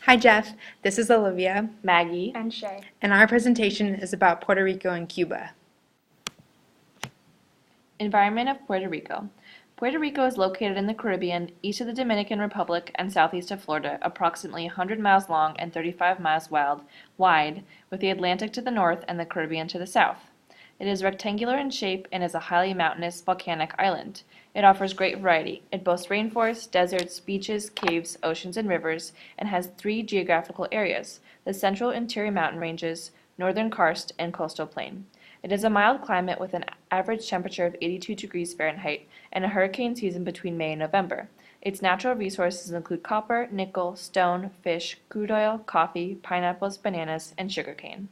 Hi Jeff, this is Olivia, Maggie. And Shay. and our presentation is about Puerto Rico and Cuba. Environment of Puerto Rico. Puerto Rico is located in the Caribbean, east of the Dominican Republic and southeast of Florida, approximately 100 miles long and 35 miles wide, with the Atlantic to the north and the Caribbean to the south. It is rectangular in shape and is a highly mountainous volcanic island. It offers great variety. It boasts rainforests, deserts, beaches, caves, oceans, and rivers, and has three geographical areas: the central interior mountain ranges, northern karst, and coastal plain. It is a mild climate with an average temperature of 82 degrees Fahrenheit and a hurricane season between May and November. Its natural resources include copper, nickel, stone, fish, crude oil, coffee, pineapples, bananas, and sugarcane.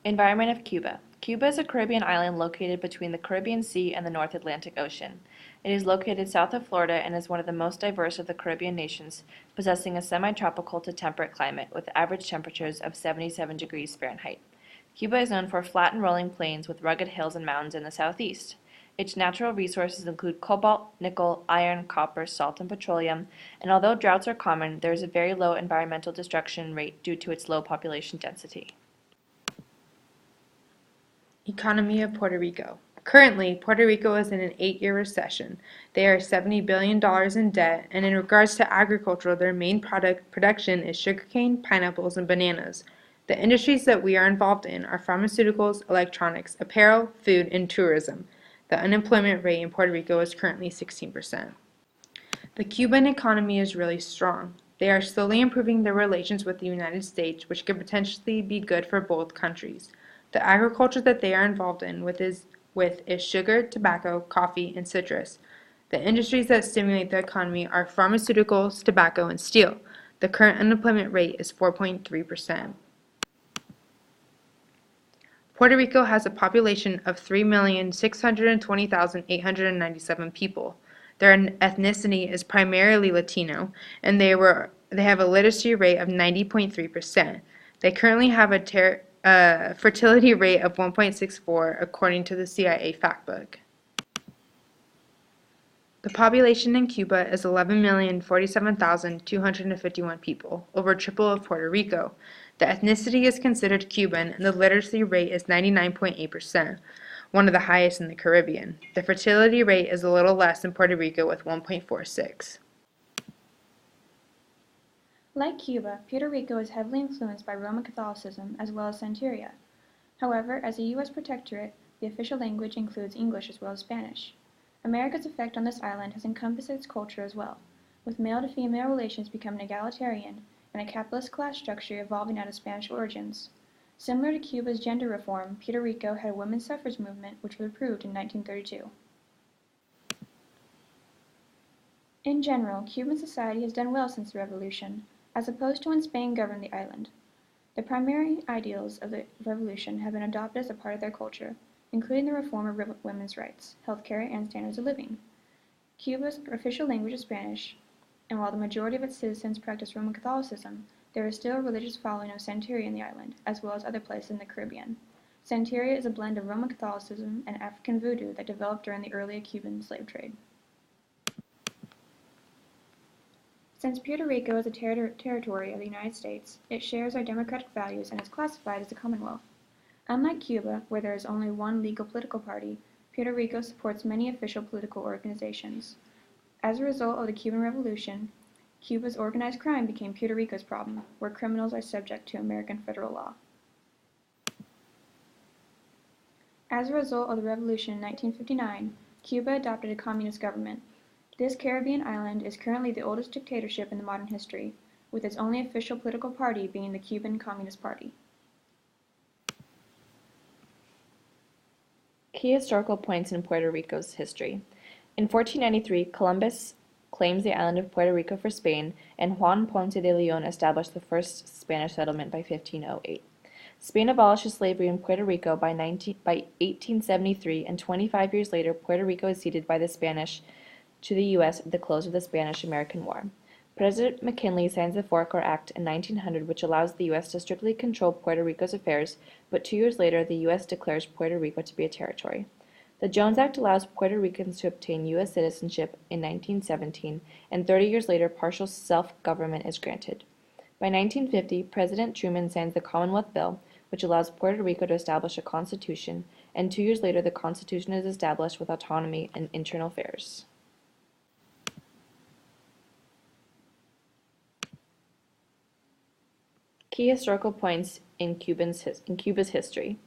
Environment of Cuba. Cuba is a Caribbean island located between the Caribbean Sea and the North Atlantic Ocean. It is located south of Florida and is one of the most diverse of the Caribbean nations, possessing a semi-tropical to temperate climate with average temperatures of 77 degrees Fahrenheit. Cuba is known for flat and rolling plains with rugged hills and mountains in the southeast. Its natural resources include cobalt, nickel, iron, copper, salt, and petroleum, and although droughts are common, there is a very low environmental destruction rate due to its low population density. Economy of Puerto Rico. Currently, Puerto Rico is in an 8-year recession. They are $70 billion in debt, and in regards to agriculture, their main production is sugarcane, pineapples, and bananas. The industries that we are involved in are pharmaceuticals, electronics, apparel, food, and tourism. The unemployment rate in Puerto Rico is currently 16%. The Cuban economy is really strong. They are slowly improving their relations with the United States, which could potentially be good for both countries. The agriculture that they are involved in is sugar, tobacco, coffee, and citrus. The industries that stimulate the economy are pharmaceuticals, tobacco, and steel. The current unemployment rate is 4.3%. Puerto Rico has a population of 3,620,897 people. Their ethnicity is primarily Latino, and they have a literacy rate of 90.3%. They currently have a fertility rate of 1.64 according to the CIA Factbook. The population in Cuba is 11,047,251 people, over triple of Puerto Rico. The ethnicity is considered Cuban, and the literacy rate is 99.8%, one of the highest in the Caribbean. The fertility rate is a little less than Puerto Rico with 1.46. Like Cuba, Puerto Rico is heavily influenced by Roman Catholicism as well as Santeria. However, as a U.S. protectorate, the official language includes English as well as Spanish. America's effect on this island has encompassed its culture as well, with male-to-female relations becoming egalitarian and a capitalist class structure evolving out of Spanish origins. Similar to Cuba's gender reform, Puerto Rico had a women's suffrage movement which was approved in 1932. In general, Cuban society has done well since the revolution, as opposed to when Spain governed the island. The primary ideals of the revolution have been adopted as a part of their culture, including the reform of women's rights, healthcare, and standards of living. Cuba's official language is Spanish, and while the majority of its citizens practice Roman Catholicism, there is still a religious following of Santeria in the island, as well as other places in the Caribbean. Santeria is a blend of Roman Catholicism and African voodoo that developed during the early Cuban slave trade. Since Puerto Rico is a territory of the United States, it shares our democratic values and is classified as a commonwealth. Unlike Cuba, where there is only one legal political party, Puerto Rico supports many official political organizations. As a result of the Cuban Revolution, Cuba's organized crime became Puerto Rico's problem, where criminals are subject to American federal law. As a result of the revolution in 1959, Cuba adopted a communist government. This Caribbean island is currently the oldest dictatorship in the modern history, with its only official political party being the Cuban Communist Party. Key historical points in Puerto Rico's history. In 1493, Columbus claims the island of Puerto Rico for Spain, and Juan Ponce de Leon established the first Spanish settlement by 1508. Spain abolishes slavery in Puerto Rico by 1873, and 25 years later, Puerto Rico is ceded by the Spanish to the U.S. at the close of the Spanish-American War. President McKinley signs the Four-Corps Act in 1900, which allows the U.S. to strictly control Puerto Rico's affairs, but 2 years later, the U.S. declares Puerto Rico to be a territory. The Jones Act allows Puerto Ricans to obtain U.S. citizenship in 1917, and 30 years later partial self-government is granted. By 1950, President Truman signs the Commonwealth Bill, which allows Puerto Rico to establish a constitution, and 2 years later the constitution is established with autonomy and internal affairs. Key historical points in Cuba's history.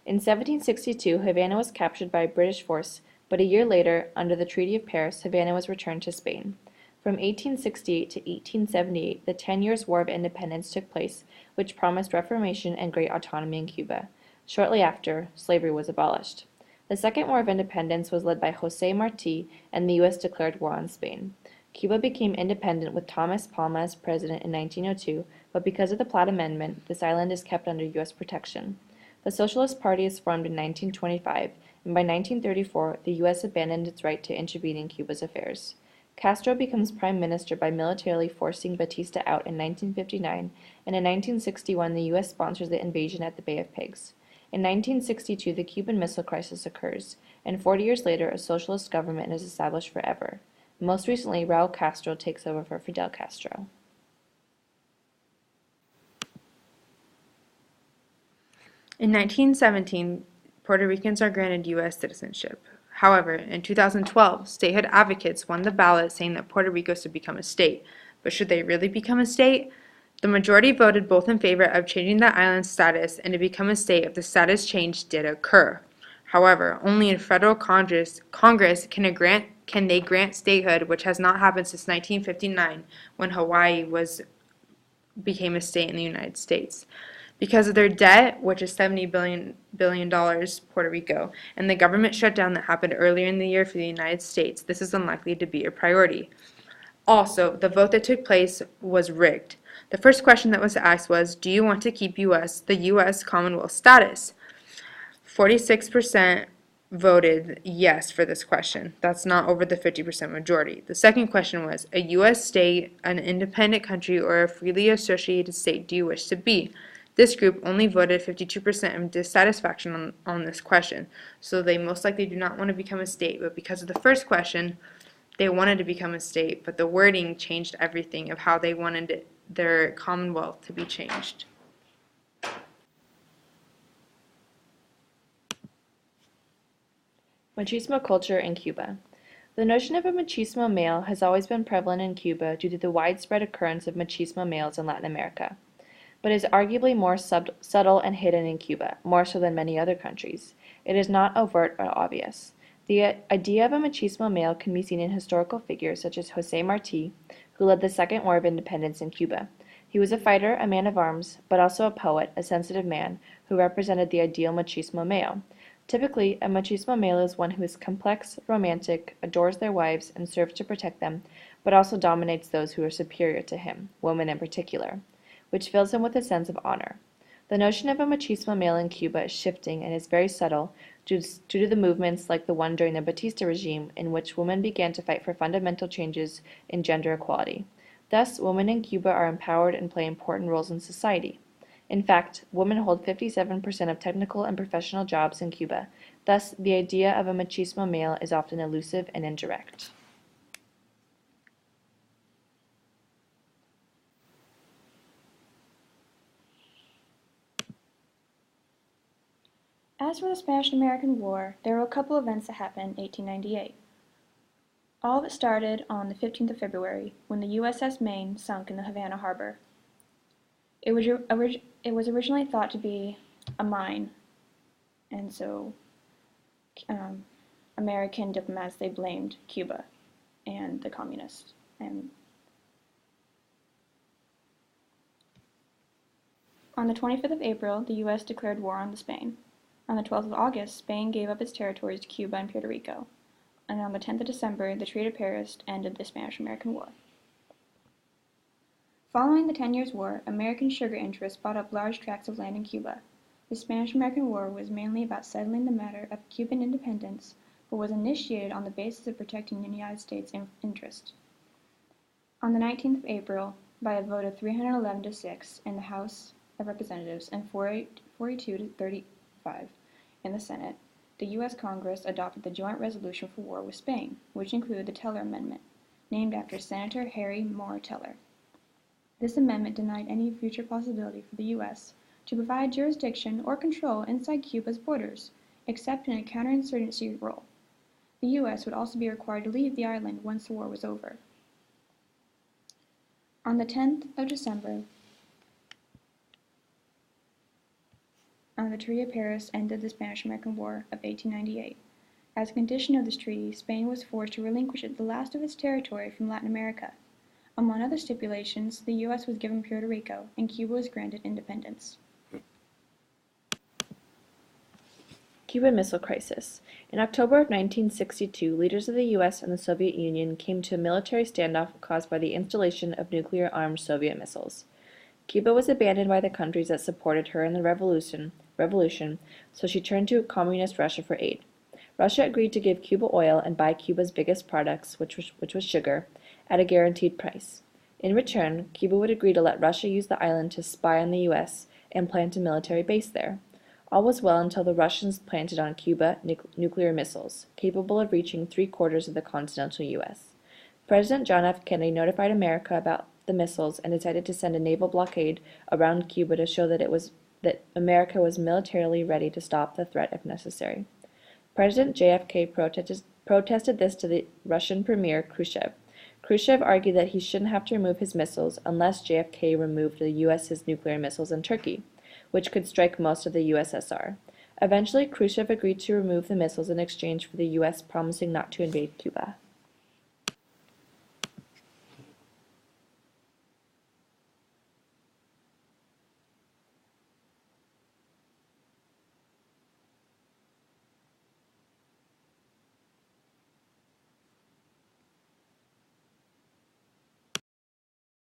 In 1762, Havana was captured by a British force, but a year later, under the Treaty of Paris, Havana was returned to Spain. From 1868 to 1878, the 10 Years' War of Independence took place, which promised reformation and great autonomy in Cuba. Shortly after, slavery was abolished. The Second War of Independence was led by José Martí, and the U.S. declared war on Spain. Cuba became independent with Thomas Palma as president in 1902, but because of the Platt Amendment, this island is kept under U.S. protection. The Socialist Party is formed in 1925, and by 1934, the U.S. abandoned its right to intervene in Cuba's affairs. Castro becomes prime minister by militarily forcing Batista out in 1959, and in 1961, the U.S. sponsors the invasion at the Bay of Pigs. In 1962, the Cuban Missile Crisis occurs, and 40 years later, a socialist government is established forever. Most recently, Raul Castro takes over for Fidel Castro. In 1917, Puerto Ricans are granted U.S. citizenship. However, in 2012, statehood advocates won the ballot saying that Puerto Rico should become a state. But should they really become a state? The majority voted both in favor of changing the island's status and to become a state if the status change did occur. However, only in federal Congress can they grant statehood, which has not happened since 1959 when Hawaii became a state in the United States. Because of their debt, which is $70 billion, Puerto Rico, and the government shutdown that happened earlier in the year for the United States, this is unlikely to be a priority. Also, the vote that took place was rigged. The first question that was asked was, do you want to keep the U.S. Commonwealth status? 46% voted yes for this question. That's not over the 50% majority. The second question was, a U.S. state, an independent country, or a freely associated state do you wish to be? This group only voted 52% of dissatisfaction on this question, so they most likely do not want to become a state, but because of the first question, they wanted to become a state, but the wording changed everything of how they wanted their commonwealth to be changed. Machismo culture in Cuba. The notion of a machismo male has always been prevalent in Cuba due to the widespread occurrence of machismo males in Latin America, but is arguably more subtle and hidden in Cuba, more so than many other countries. It is not overt but obvious. The idea of a machismo male can be seen in historical figures such as José Martí, who led the Second War of Independence in Cuba. He was a fighter, a man of arms, but also a poet, a sensitive man, who represented the ideal machismo male. Typically, a machismo male is one who is complex, romantic, adores their wives, and serves to protect them, but also dominates those who are superior to him, women in particular, which fills him with a sense of honor. The notion of a machismo male in Cuba is shifting and is very subtle due to the movements like the one during the Batista regime, in which women began to fight for fundamental changes in gender equality. Thus, women in Cuba are empowered and play important roles in society. In fact, women hold 57% of technical and professional jobs in Cuba. Thus, the idea of a machismo male is often elusive and indirect. As for the Spanish-American War, there were a couple events that happened in 1898. All of it started on the 15th of February, when the USS Maine sunk in the Havana harbor. It was originally thought to be a mine, and so American diplomats, they blamed Cuba and the communists. And on the 25th of April, the U.S. declared war on Spain. On the 12th of August, Spain gave up its territories to Cuba and Puerto Rico. And on the 10th of December, the Treaty of Paris ended the Spanish-American War. Following the 10 Years' War, American sugar interests bought up large tracts of land in Cuba. The Spanish-American War was mainly about settling the matter of Cuban independence, but was initiated on the basis of protecting the United States' interest. On the 19th of April, by a vote of 311 to 6 in the House of Representatives and 482 to 35 in the Senate, the U.S. Congress adopted the Joint Resolution for War with Spain, which included the Teller Amendment, named after Senator Harry Moore Teller. This amendment denied any future possibility for the U.S. to provide jurisdiction or control inside Cuba's borders, except in a counterinsurgency role. The U.S. would also be required to leave the island once the war was over. On the 10th of December, the Treaty of Paris ended the Spanish-American War of 1898. As a condition of this treaty, Spain was forced to relinquish the last of its territory from Latin America. Among other stipulations, the U.S. was given Puerto Rico, and Cuba was granted independence. Cuban Missile Crisis. In October of 1962, leaders of the U.S. and the Soviet Union came to a military standoff caused by the installation of nuclear-armed Soviet missiles. Cuba was abandoned by the countries that supported her in the revolution, so she turned to communist Russia for aid. Russia agreed to give Cuba oil and buy Cuba's biggest products, which was sugar, at a guaranteed price. In return, Cuba would agree to let Russia use the island to spy on the U.S. and plant a military base there. All was well until the Russians planted on Cuba nuclear missiles, capable of reaching 3/4 of the continental U.S. President John F. Kennedy notified America about the missiles and decided to send a naval blockade around Cuba to show that America was militarily ready to stop the threat if necessary. President JFK protested this to the Russian Premier Khrushchev. Khrushchev argued that he shouldn't have to remove his missiles unless JFK removed the U.S.'s nuclear missiles in Turkey, which could strike most of the USSR. Eventually, Khrushchev agreed to remove the missiles in exchange for the U.S. promising not to invade Cuba.